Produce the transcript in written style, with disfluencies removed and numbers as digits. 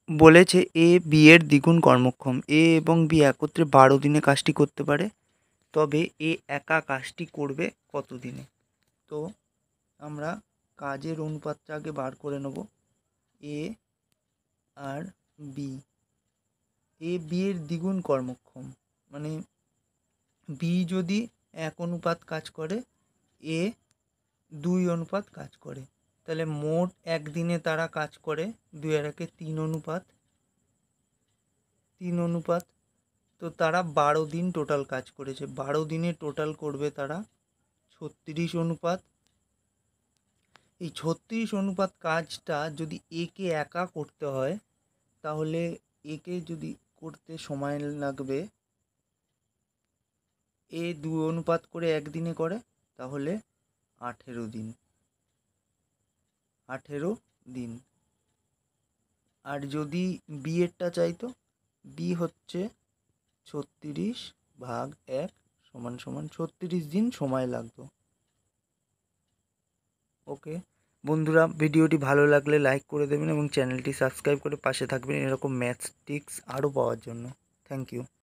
বলেছে A B এর দ্বিগুণ কর্মক্ষম। এ এবং বি একত্রে 12 দিনে কাজটি করতে পারে, তবে এ একা কাজটি করবে কত দিনে? তো আমরা কাজের অনুপাতটা আগে বার করে নেব। এ আর বি, এ বি এর দ্বিগুণ কর্মক্ষম, মানে বি যদি 1 অনুপাত কাজ করে, এ 2 অনুপাত কাজ করে, তাহলে মোট একদিনে তারা কাজ করে 2 আর 1 3 অনুপাত, 3 অনুপাত। তো তারা 12 দিন টোটাল কাজ করেছে, 12 দিনে টোটাল করবে তারা 36 অনুপাত। এই 36 অনুপাত কাজটা যদি একে একা করতে হয়, তাহলে একে যদি করতে সময় লাগবে, এ 2 অনুপাত করে একদিনে করে, তাহলে 18 দিন, 18 দিন। আর যদি বি এরটা চাইতো, বি হচ্ছে 36/1 সমান সমান 36 দিন সময় লাগতো। ওকে বন্ধুরা, ভিডিওটি ভালো লাগলে লাইক করে দেবেন এবং চ্যানেলটি সাবস্ক্রাইব করে পাশে থাকবেন এরকম ম্যাথস টিপস আরও পাওয়ার জন্য। Thank you.